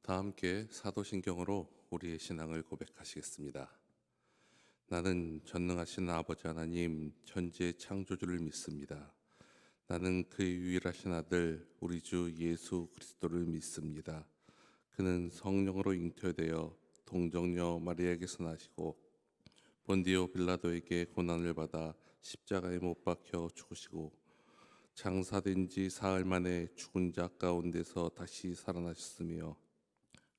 다 함께 사도신경으로 우리의 신앙을 고백하시겠습니다. 나는 전능하신 아버지 하나님 천지의 창조주를 믿습니다. 나는 그의 유일하신 아들 우리 주 예수 그리스도를 믿습니다. 그는 성령으로 잉태되어 동정녀 마리아에게서 나시고 본디오 빌라도에게 고난을 받아 십자가에 못 박혀 죽으시고 장사된 지 사흘 만에 죽은 자 가운데서 다시 살아나셨으며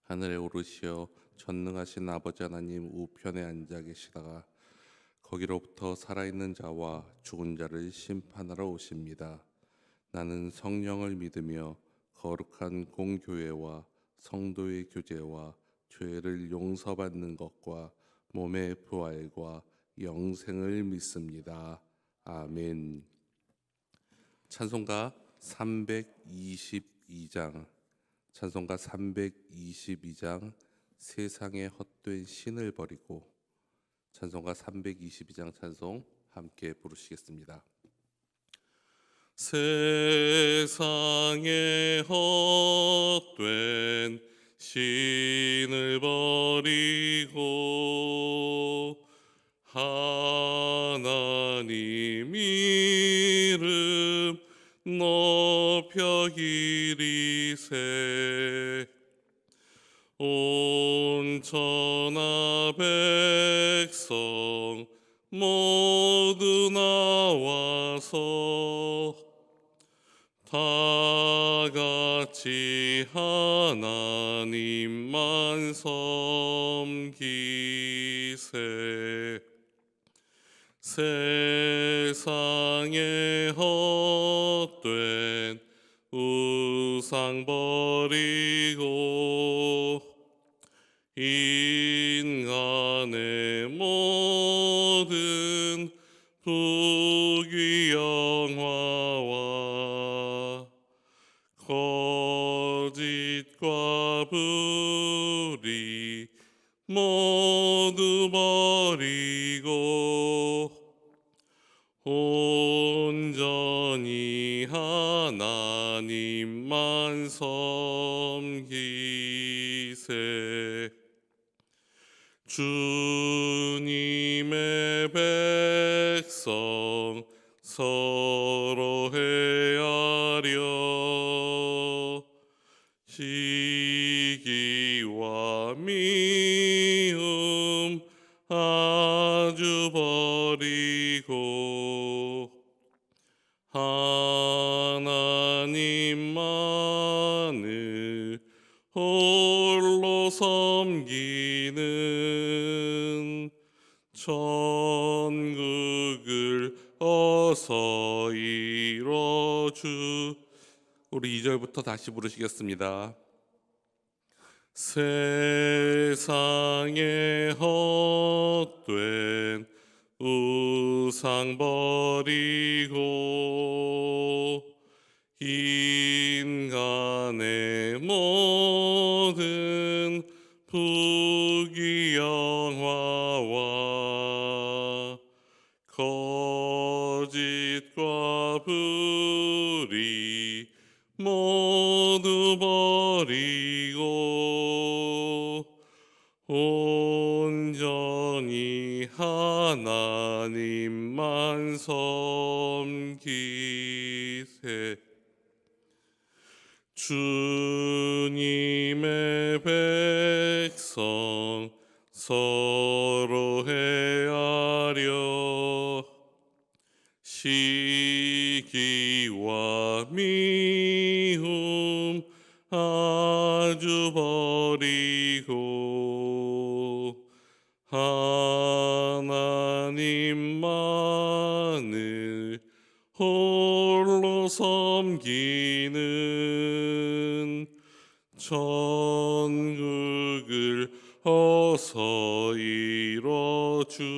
하늘에 오르시어 전능하신 아버지 하나님 우편에 앉아 계시다가 거기로부터 살아있는 자와 죽은 자를 심판하러 오십니다. 나는 성령을 믿으며 거룩한 공교회와 성도의 교제와 죄를 용서받는 것과 몸의 부활과 영생을 믿습니다. 아멘. 찬송가 322장 찬송가 322장 세상의 헛된 신을 버리고 찬송가 322장 찬송 함께 부르시겠습니다. 세상의 헛된 신을 버리고 하나님 이름 높여 기리세 온 천하 백성 모두 나와서 다 같이 하나님만 섬기세 세상의 헛된 우상 버리고 인간의 모든 부귀영화와 거짓과 불의 모두 버리고 온전히 하나님만 섬기세 주님의 백성 서로 헤아려 시기와 미움 아주 버리고 하나님만을 홀로 섬기는 천국을 어서 이뤄주. 우리 2절부터 다시 부르시겠습니다. 세상의 헛된 우상 버리고 인간의 모든 부귀영화와 거짓과 불의 모두 버리고 온전히 하나님만 섬기세 주님의 백성 서로 헤아려 시기와 미움 아주 버리고 하나님만을 홀로 섬기는 천국을 어서 이뤄주소서.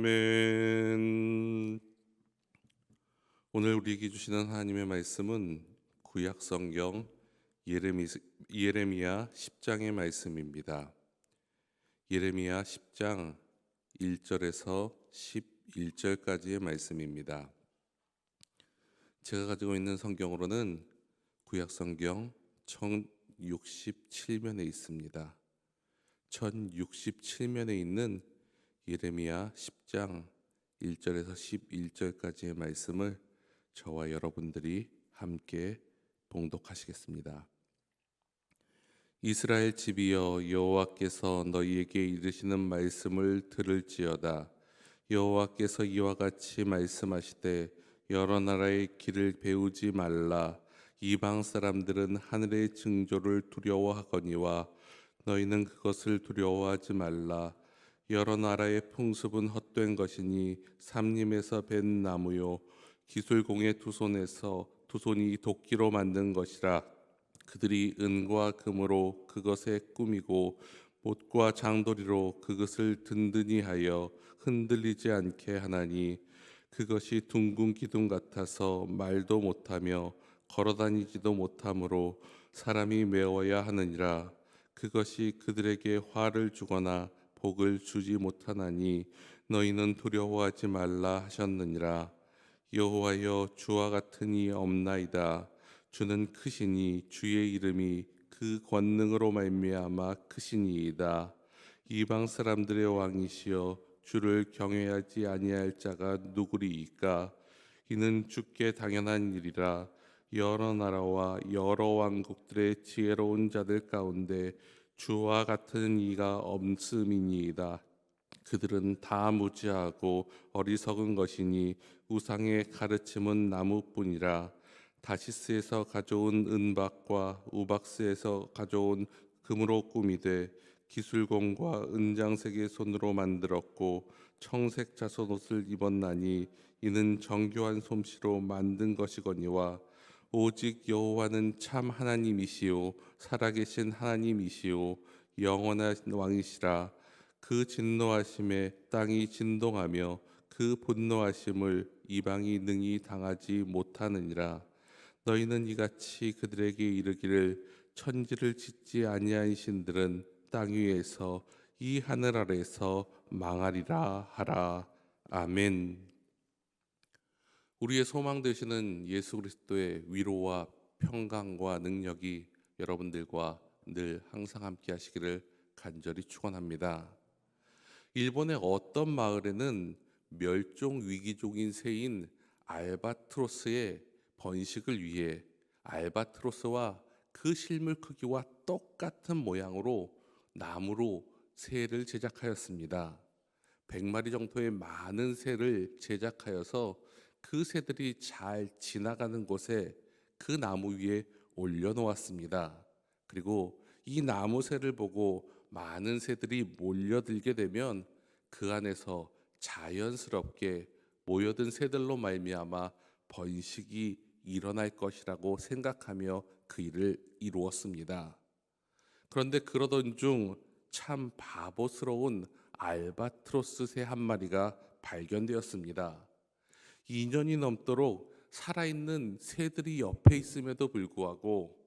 아멘. 오늘 우리에게 주시는 하나님의 말씀은 구약 성경 예레미야 10장의 말씀입니다. 예레미야 10장 1절에서 11절까지의 말씀입니다. 제가 가지고 있는 성경으로는 구약 성경 1067면에 있습니다. 1067면에 있는 예레미야 10장 1절에서 11절까지의 말씀을 저와 여러분들이 함께 봉독하시겠습니다. 이스라엘 집이여, 여호와께서 너희에게 이르시는 말씀을 들을지어다. 여호와께서 이와 같이 말씀하시되, 여러 나라의 길을 배우지 말라. 이방 사람들은 하늘의 징조를 두려워하거니와 너희는 그것을 두려워하지 말라. 여러 나라의 풍습은 헛된 것이니 삼림에서 벤 나무요 기술공의 두 손이 도끼로 만든 것이라. 그들이 은과 금으로 그것에 꾸미고 못과 장도리로 그것을 든든히 하여 흔들리지 않게 하나니, 그것이 둥근 기둥 같아서 말도 못하며 걸어다니지도 못하므로 사람이 메워야 하느니라. 그것이 그들에게 화를 주거나 복을 주지 못하나니 너희는 두려워하지 말라 하셨느니라. 여호와여, 주와 같은 이 없나이다. 주는 크시니 주의 이름이 그 권능으로 말미암아 크시니이다. 이방 사람들의 왕이시여, 주를 경외하지 아니할 자가 누구리이까? 이는 주께 당연한 일이라. 여러 나라와 여러 왕국들의 지혜로운 자들 가운데 주와 같은 이가 없음이니이다. 그들은 다 무지하고 어리석은 것이니 우상의 가르침은 나무뿐이라. 다시스에서 가져온 은박과 우박스에서 가져온 금으로 꾸미되 기술공과 은장색의 손으로 만들었고 청색 자손옷을 입었나니 이는 정교한 솜씨로 만든 것이거니와 오직 여호와는 참 하나님이시요 살아계신 하나님이시요 영원한 왕이시라. 그 진노하심에 땅이 진동하며 그 분노하심을 이방이 능히 당하지 못하느니라. 너희는 이같이 그들에게 이르기를, 천지를 짓지 아니한 신들은 땅 위에서 이 하늘 아래서 망하리라 하라. 아멘. 우리의 소망 되시는 예수 그리스도의 위로와 평강과 능력이 여러분들과 늘 항상 함께 하시기를 간절히 축원합니다. 일본의 어떤 마을에는 멸종 위기종인 새인 알바트로스의 번식을 위해 알바트로스와 그 실물 크기와 똑같은 모양으로 나무로 새를 제작하였습니다. 100마리 정도의 많은 새를 제작하여서 그 새들이 잘 지나가는 곳에 그 나무 위에 올려놓았습니다. 그리고 이 나무 새를 보고 많은 새들이 몰려들게 되면 그 안에서 자연스럽게 모여든 새들로 말미암아 번식이 일어날 것이라고 생각하며 그 일을 이루었습니다. 그런데 그러던 중 참 바보스러운 알바트로스 새 한 마리가 발견되었습니다. 2년이 넘도록 살아있는 새들이 옆에 있음에도 불구하고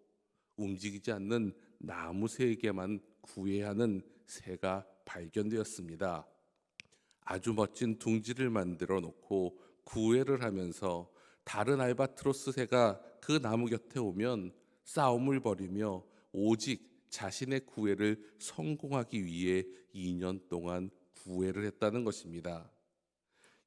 움직이지 않는 나무새에게만 구애하는 새가 발견되었습니다. 아주 멋진 둥지를 만들어 놓고 구애를 하면서 다른 알바트로스 새가 그 나무 곁에 오면 싸움을 벌이며 오직 자신의 구애를 성공하기 위해 2년 동안 구애를 했다는 것입니다.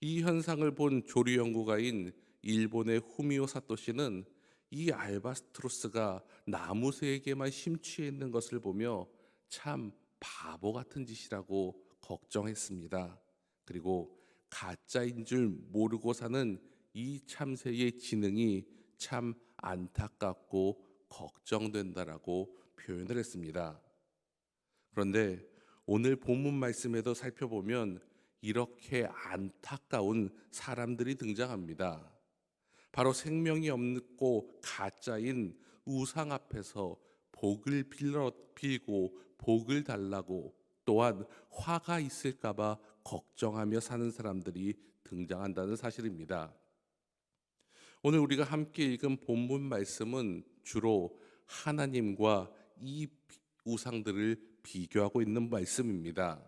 이 현상을 본 조류 연구가인 일본의 후미오 사토시는 이 알바트로스가 나무새에게만 심취해 있는 것을 보며 참 바보 같은 짓이라고 걱정했습니다. 그리고 가짜인 줄 모르고 사는 이 참새의 지능이 참 안타깝고 걱정된다라고 표현을 했습니다. 그런데 오늘 본문 말씀에도 살펴보면 이렇게 안타까운 사람들이 등장합니다. 바로 생명이 없고 가짜인 우상 앞에서 복을 빌고 복을 달라고, 또한 화가 있을까봐 걱정하며 사는 사람들이 등장한다는 사실입니다. 오늘 우리가 함께 읽은 본문 말씀은 주로 하나님과 이 우상들을 비교하고 있는 말씀입니다.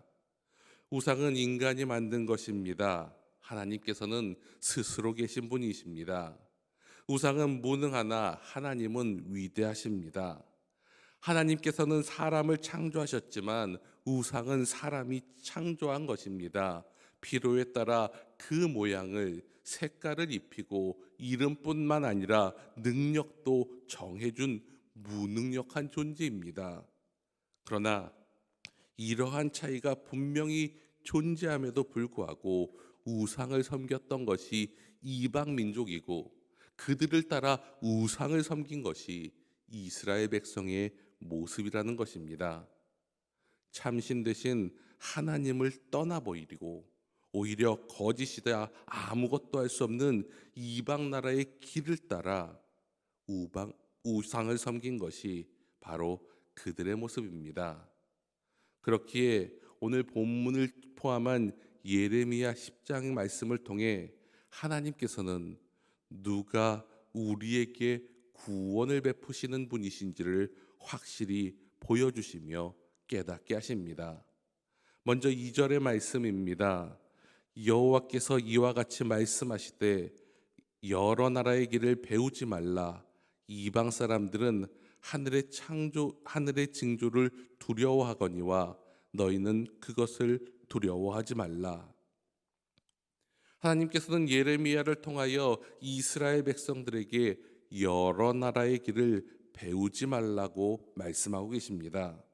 우상은 인간이 만든 것입니다. 하나님께서는 스스로 계신 분이십니다. 우상은 무능하나 하나님은 위대하십니다. 하나님께서는 사람을 창조하셨지만 우상은 사람이 창조한 것입니다. 필요에 따라 그 모양을 색깔을 입히고 이름뿐만 아니라 능력도 정해준 무능력한 존재입니다. 그러나 이러한 차이가 분명히 존재함에도 불구하고 우상을 섬겼던 것이 이방 민족이고 그들을 따라 우상을 섬긴 것이 이스라엘 백성의 모습이라는 것입니다. 참신 대신 하나님을 떠나버리고 오히려 거짓이다 아무것도 할 수 없는 이방 나라의 길을 따라 우상을 섬긴 것이 바로 그들의 모습입니다. 그렇기에 오늘 본문을 포함한 예레미야 10장의 말씀을 통해 하나님께서는 누가 우리에게 구원을 베푸시는 분이신지를 확실히 보여주시며 깨닫게 하십니다. 먼저 2절의 말씀입니다. 여호와께서 이와 같이 말씀하시되 여러 나라의 길을 배우지 말라. 이방 사람들은 하늘의 징조를 두려워하거니와 너희는 그것을 두려워하지 말라. 하나님께서는 예레미야를 통하여 이스라엘 백성들에게 여러 나라의 길을 배우지 말라고 말씀하고 계십니다.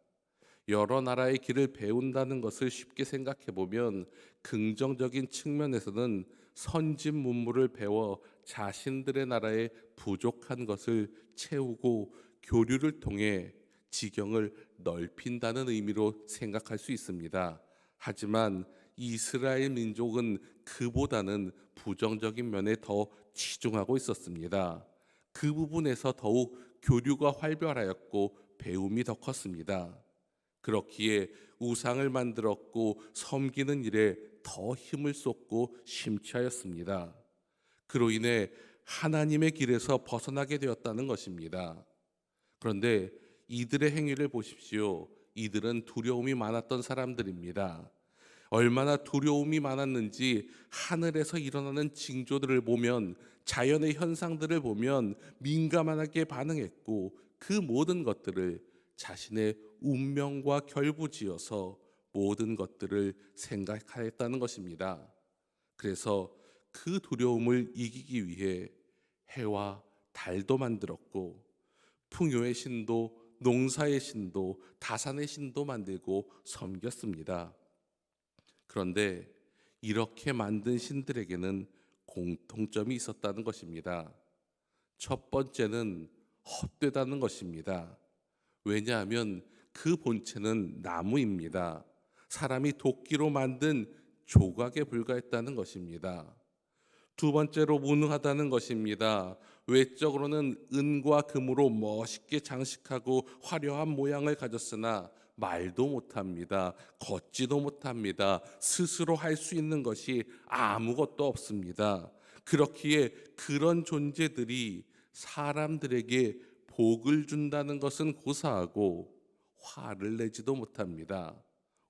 여러 나라의 길을 배운다는 것을 쉽게 생각해 보면 긍정적인 측면에서는 선진 문물을 배워 자신들의 나라의 부족한 것을 채우고 교류를 통해 지경을 넓힌다는 의미로 생각할 수 있습니다. 하지만 이스라엘 민족은 그보다는 부정적인 면에 더 치중하고 있었습니다. 그 부분에서 더욱 교류가 활발하였고 배움이 더 컸습니다. 그렇기에 우상을 만들었고 섬기는 일에 더 힘을 쏟고 심취하였습니다. 그로 인해 하나님의 길에서 벗어나게 되었다는 것입니다. 그런데 이들의 행위를 보십시오. 이들은 두려움이 많았던 사람들입니다. 얼마나 두려움이 많았는지 하늘에서 일어나는 징조들을 보면, 자연의 현상들을 보면 민감하게 반응했고 그 모든 것들을 자신의 운명과 결부지어서 모든 것들을 생각하였다는 것입니다. 그래서 그 두려움을 이기기 위해 해와 달도 만들었고 풍요의 신도, 농사의 신도, 다산의 신도 만들고 섬겼습니다. 그런데 이렇게 만든 신들에게는 공통점이 있었다는 것입니다. 첫 번째는 헛되다는 것입니다. 왜냐하면 그 본체는 나무입니다. 사람이 도끼로 만든 조각에 불과했다는 것입니다. 두 번째로 무능하다는 것입니다. 외적으로는 은과 금으로 멋있게 장식하고 화려한 모양을 가졌으나 말도 못합니다. 걷지도 못합니다. 스스로 할 수 있는 것이 아무것도 없습니다. 그렇기에 그런 존재들이 사람들에게 복을 준다는 것은 고사하고 화를 내지도 못합니다.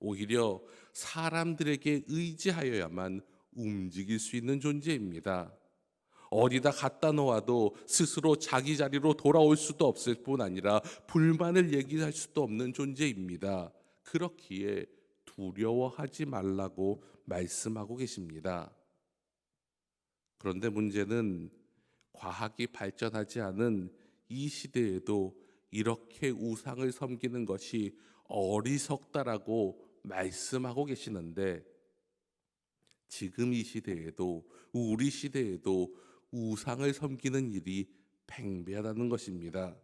오히려 사람들에게 의지하여야만 움직일 수 있는 존재입니다. 어디다 갖다 놓아도 스스로 자기 자리로 돌아올 수도 없을 뿐 아니라 불만을 얘기할 수도 없는 존재입니다. 그렇기에 두려워하지 말라고 말씀하고 계십니다. 그런데 문제는 과학이 발전하지 않은 이 시대에도 이렇게 우상을 섬기는 것이 어리석다라고 말씀하고 계시는데, 지금 이 시대에도, 우리 시대에도 우상을 섬기는 일이 팽배하다는 것입니다.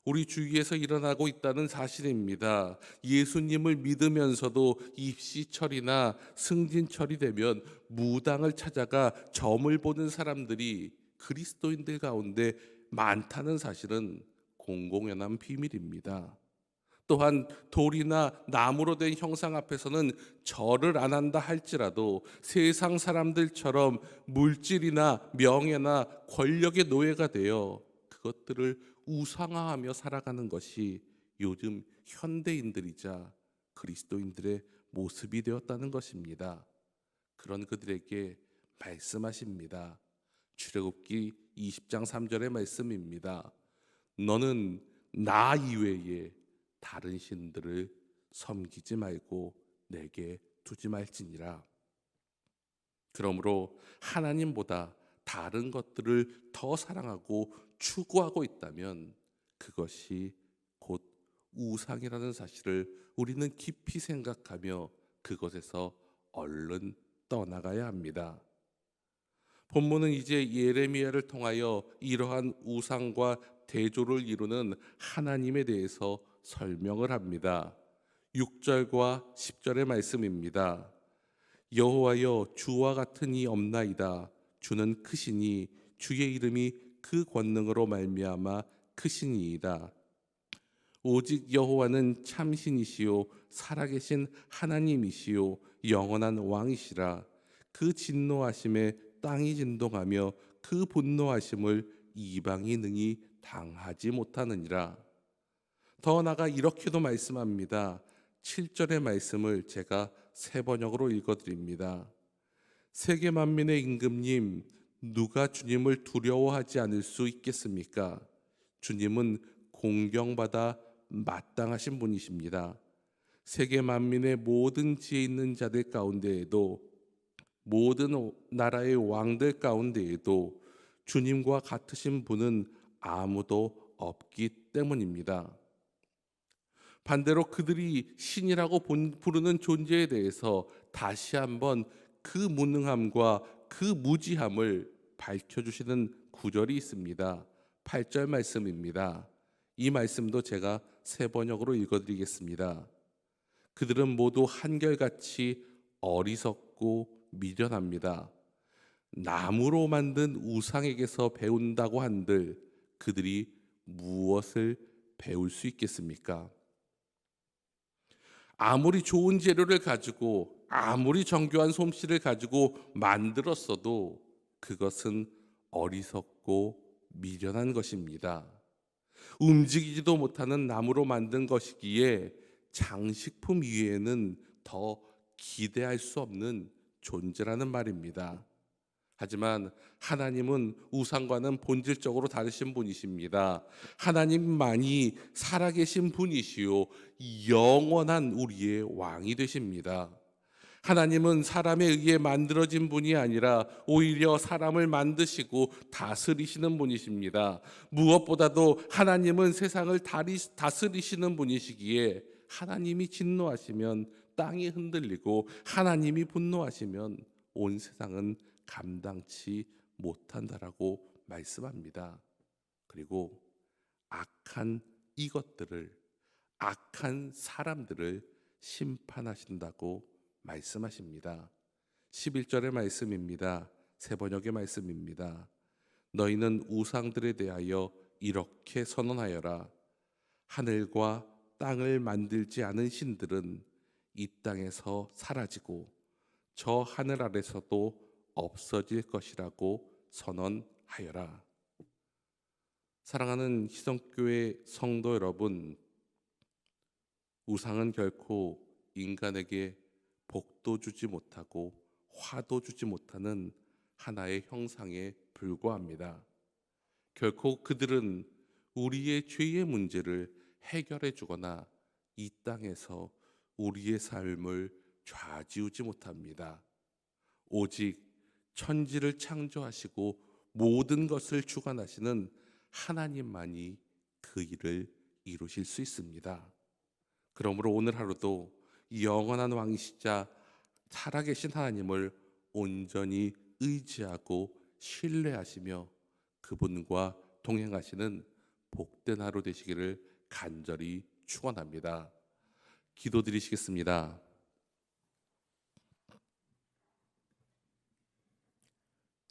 우리 주위에서 일어나고 있다는 사실입니다. 예수님을 믿으면서도 입시철이나 승진철이 되면 무당을 찾아가 점을 보는 사람들이 그리스도인들 가운데 많다는 사실은 공공연한 비밀입니다. 또한 돌이나 나무로 된 형상 앞에서는 절을 안 한다 할지라도 세상 사람들처럼 물질이나 명예나 권력의 노예가 되어 그것들을 우상화하며 살아가는 것이 요즘 현대인들이자 그리스도인들의 모습이 되었다는 것입니다. 그런 그들에게 말씀하십니다. 출애굽기 20장 3절의 말씀입니다. 너는 나 이외에 다른 신들을 섬기지 말고 내게 두지 말지니라. 그러므로 하나님보다 다른 것들을 더 사랑하고 추구하고 있다면 그것이 곧 우상이라는 사실을 우리는 깊이 생각하며 그것에서 얼른 떠나가야 합니다. 본문은 이제 예레미야를 통하여 이러한 우상과 대조를 이루는 하나님에 대해서 설명을 합니다. 6절과 10절의 말씀입니다. 여호와여, 주와 같은 이 없나이다. 주는 크시니 주의 이름이 그 권능으로 말미암아 크시니이다. 오직 여호와는 참신이시요 살아계신 하나님이시요 영원한 왕이시라. 그 진노하심에 땅이 진동하며 그 분노하심을 이방이 능히 당하지 못하느니라. 더 나아가 이렇게도 말씀합니다. 7절의 말씀을 제가 세 번역으로 읽어드립니다. 세계 만민의 임금님, 누가 주님을 두려워하지 않을 수 있겠습니까? 주님은 공경받아 마땅하신 분이십니다. 세계 만민의 모든 지혜 있는 자들 가운데에도, 모든 나라의 왕들 가운데에도 주님과 같으신 분은 아무도 없기 때문입니다. 반대로 그들이 신이라고 부르는 존재에 대해서 다시 한번 그 무능함과 그 무지함을 밝혀주시는 구절이 있습니다. 8절 말씀입니다. 이 말씀도 제가 세 번역으로 읽어드리겠습니다. 그들은 모두 한결같이 어리석고 미련합니다. 나무로 만든 우상에게서 배운다고 한들 그들이 무엇을 배울 수 있겠습니까? 아무리 좋은 재료를 가지고 아무리 정교한 솜씨를 가지고 만들었어도 그것은 어리석고 미련한 것입니다. 움직이지도 못하는 나무로 만든 것이기에 장식품 위에는 더 기대할 수 없는 존재라는 말입니다. 하지만 하나님은 우상과는 본질적으로 다르신 분이십니다. 하나님만이 살아계신 분이시요 영원한 우리의 왕이 되십니다. 하나님은 사람에 의해 만들어진 분이 아니라 오히려 사람을 만드시고 다스리시는 분이십니다. 무엇보다도 하나님은 세상을 다스리시는 분이시기에 하나님이 진노하시면 땅이 흔들리고 하나님이 분노하시면 온 세상은 감당치 못한다라고 말씀합니다. 그리고 악한 이것들을, 악한 사람들을 심판하신다고 말씀하십니다. 11절의 말씀입니다. 세 번역의 말씀입니다. 너희는 우상들에 대하여 이렇게 선언하여라. 하늘과 땅을 만들지 않은 신들은 이 땅에서 사라지고 저 하늘 아래서도 없어질 것이라고 선언하여라. 사랑하는 희성교회 성도 여러분, 우상은 결코 인간에게 복도 주지 못하고 화도 주지 못하는 하나의 형상에 불과합니다. 결코 그들은 우리의 죄의 문제를 해결해 주거나 이 땅에서 우리의 삶을 좌지우지 못합니다. 오직 천지를 창조하시고 모든 것을 주관하시는 하나님만이 그 일을 이루실 수 있습니다. 그러므로 오늘 하루도 영원한 왕이시자 살아계신 하나님을 온전히 의지하고 신뢰하시며 그분과 동행하시는 복된 하루 되시기를 간절히 축원합니다. 기도드리시겠습니다.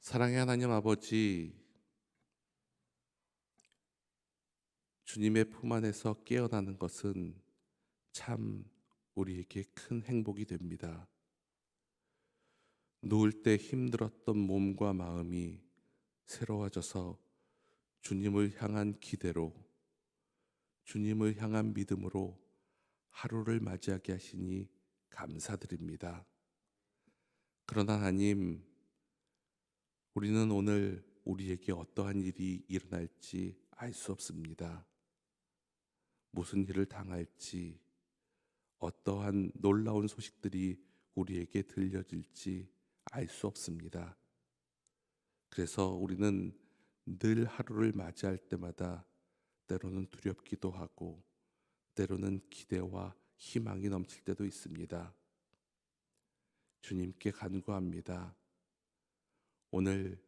사랑의 하나님 아버지, 주님의 품 안에서 깨어나는 것은 참 우리에게 큰 행복이 됩니다. 누울 때 힘들었던 몸과 마음이 새로워져서 주님을 향한 기대로, 주님을 향한 믿음으로 하루를 맞이하게 하시니 감사드립니다. 그러나 하나님, 우리는 오늘 우리에게 어떠한 일이 일어날지 알 수 없습니다. 무슨 일을 당할지, 어떠한 놀라운 소식들이 우리에게 들려질지 알 수 없습니다. 그래서 우리는 늘 하루를 맞이할 때마다 때로는 두렵기도 하고 때로는 기대와 희망이 넘칠 때도 있습니다. 주님께 간구합니다. 오늘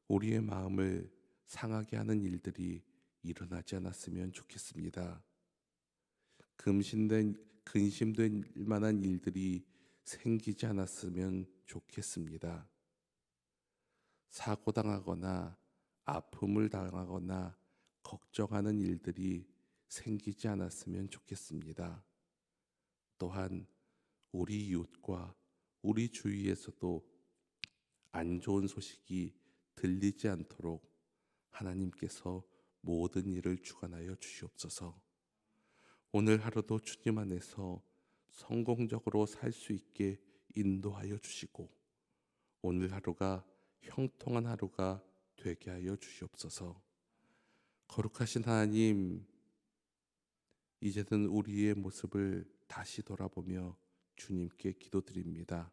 우리의 마음을 상하게 하는 일들이 일어나지 않았으면 좋겠습니다. 근심될 만한 일들이 생기지 않았으면 좋겠습니다. 사고당하거나 아픔을 당하거나 걱정하는 일들이 생기지 않았으면 좋겠습니다. 또한 우리 이웃과 우리 주위에서도 안 좋은 소식이 들리지 않도록 하나님께서 모든 일을 주관하여 주시옵소서. 오늘 하루도 주님 안에서 성공적으로 살 수 있게 인도하여 주시고 오늘 하루가 형통한 하루가 되게 하여 주시옵소서. 거룩하신 하나님, 이제는 우리의 모습을 다시 돌아보며 주님께 기도드립니다.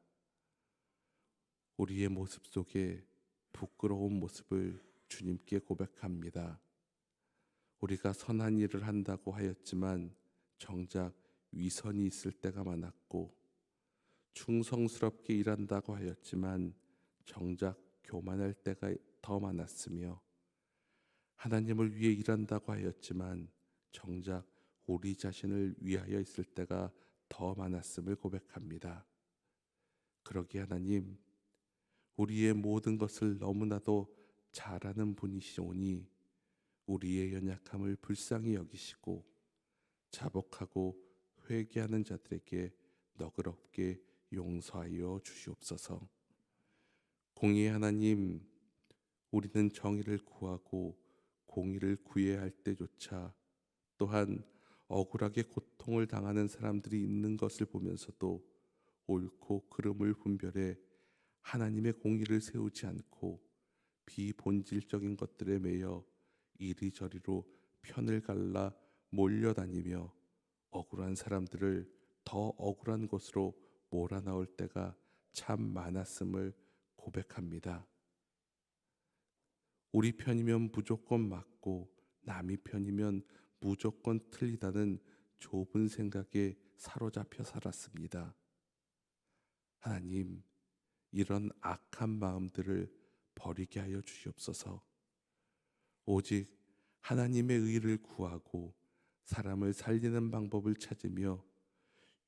우리의 모습 속에 부끄러운 모습을 주님께 고백합니다. 우리가 선한 일을 한다고 하였지만 정작 위선이 있을 때가 많았고, 충성스럽게 일한다고 하였지만 정작 교만할 때가 더 많았으며, 하나님을 위해 일한다고 하였지만 정작 우리 자신을 위하여 있을 때가 더 많았음을 고백합니다. 그러기에 하나님, 우리의 모든 것을 너무나도 잘 아는 분이시오니 우리의 연약함을 불쌍히 여기시고 자복하고 회개하는 자들에게 너그럽게 용서하여 주시옵소서. 공의의 하나님, 우리는 정의를 구하고 공의를 구해야 할 때조차 또한 억울하게 고통을 당하는 사람들이 있는 것을 보면서도 옳고 그름을 분별해 하나님의 공의를 세우지 않고 비본질적인 것들에 매여 이리저리로 편을 갈라 몰려다니며 억울한 사람들을 더 억울한 곳으로 몰아넣을 때가 참 많았음을 고백합니다. 우리 편이면 무조건 맞고 남이 편이면 무조건 틀리다는 좁은 생각에 사로잡혀 살았습니다. 하나님, 이런 악한 마음들을 버리게 하여 주시옵소서. 오직 하나님의 의를 구하고 사람을 살리는 방법을 찾으며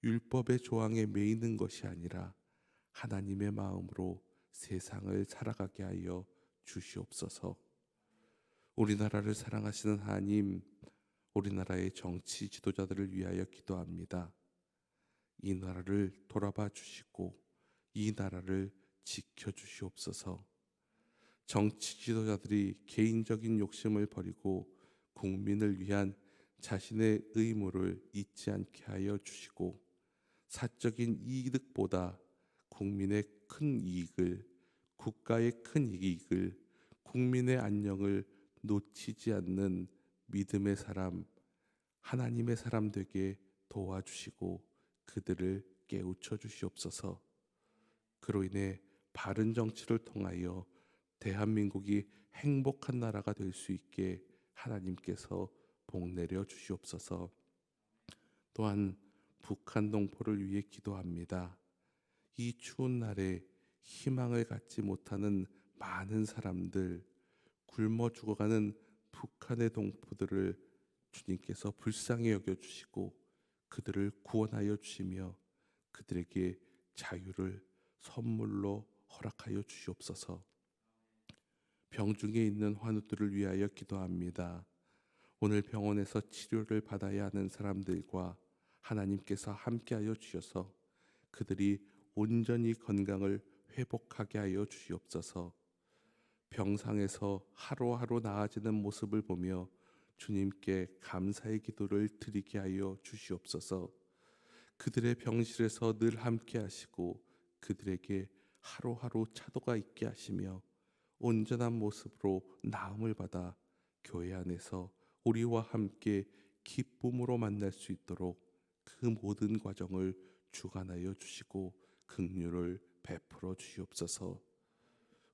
율법의 조항에 매이는 것이 아니라 하나님의 마음으로 세상을 살아가게 하여 주시옵소서. 우리나라를 사랑하시는 하나님, 우리나라의 정치 지도자들을 위하여 기도합니다. 이 나라를 돌아봐 주시고 이 나라를 지켜 주시옵소서. 정치 지도자들이 개인적인 욕심을 버리고 국민을 위한 자신의 의무를 잊지 않게 하여 주시고 사적인 이득보다 국민의 큰 이익을, 국가의 큰 이익을, 국민의 안녕을 놓치지 않는 믿음의 사람, 하나님의 사람 되게 도와주시고 그들을 깨우쳐 주시옵소서. 그로 인해 바른 정치를 통하여 대한민국이 행복한 나라가 될 수 있게 하나님께서 복내려 주시옵소서. 또한 북한 동포를 위해 기도합니다. 이 추운 날에 희망을 갖지 못하는 많은 사람들, 굶어 죽어가는 북한의 동포들을 주님께서 불쌍히 여겨주시고 그들을 구원하여 주시며 그들에게 자유를 선물로 허락하여 주시옵소서. 병중에 있는 환우들을 위하여 기도합니다. 오늘 병원에서 치료를 받아야 하는 사람들과 하나님께서 함께하여 주셔서 그들이 온전히 건강을 회복하게 하여 주시옵소서. 병상에서 하루하루 나아지는 모습을 보며 주님께 감사의 기도를 드리게 하여 주시옵소서. 그들의 병실에서 늘 함께 하시고 그들에게 하루하루 차도가 있게 하시며 온전한 모습으로 나음을 받아 교회 안에서 우리와 함께 기쁨으로 만날 수 있도록 그 모든 과정을 주관하여 주시고 긍휼을 베풀어 주시옵소서.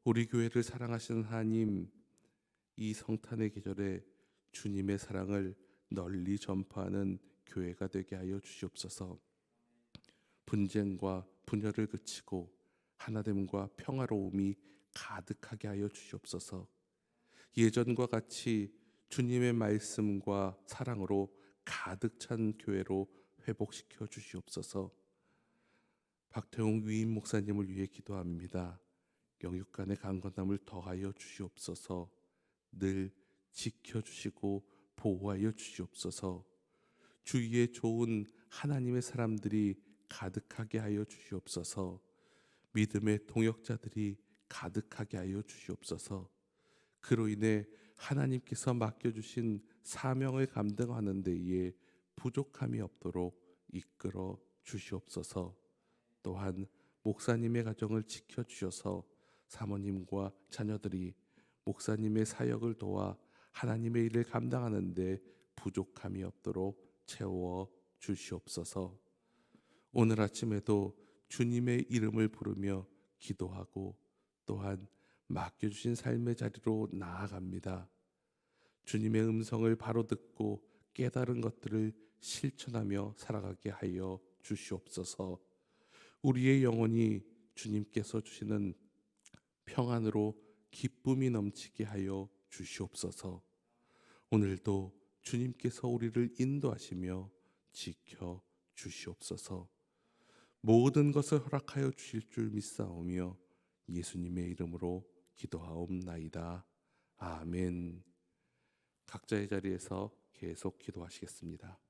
우리 교회를 사랑하시는 하나님, 이 성탄의 계절에 주님의 사랑을 널리 전파하는 교회가 되게 하여 주시옵소서. 분쟁과 분열을 그치고 하나됨과 평화로움이 가득하게 하여 주시옵소서. 예전과 같이 주님의 말씀과 사랑으로 가득 찬 교회로 회복시켜 주시옵소서. 박태웅 위임 목사님을 위해 기도합니다. 영육간의 강건함을 더하여 주시옵소서. 늘 지켜주시고 보호하여 주시옵소서. 주위에 좋은 하나님의 사람들이 가득하게 하여 주시옵소서. 믿음의 동역자들이 가득하게 하여 주시옵소서. 그로 인해 하나님께서 맡겨주신 사명을 감당하는 데에 부족함이 없도록 이끌어 주시옵소서. 또한 목사님의 가정을 지켜주셔서 사모님과 자녀들이 목사님의 사역을 도와 하나님의 일을 감당하는 데 부족함이 없도록 채워 주시옵소서. 오늘 아침에도 주님의 이름을 부르며 기도하고 또한 맡겨주신 삶의 자리로 나아갑니다. 주님의 음성을 바로 듣고 깨달은 것들을 실천하며 살아가게 하여 주시옵소서. 우리의 영혼이 주님께서 주시는 평안으로 기쁨이 넘치게 하여 주시옵소서. 오늘도 주님께서 우리를 인도하시며 지켜 주시옵소서. 모든 것을 허락하여 주실 줄 믿사오며 예수님의 이름으로 기도하옵나이다. 아멘. 각자의 자리에서 계속 기도하시겠습니다.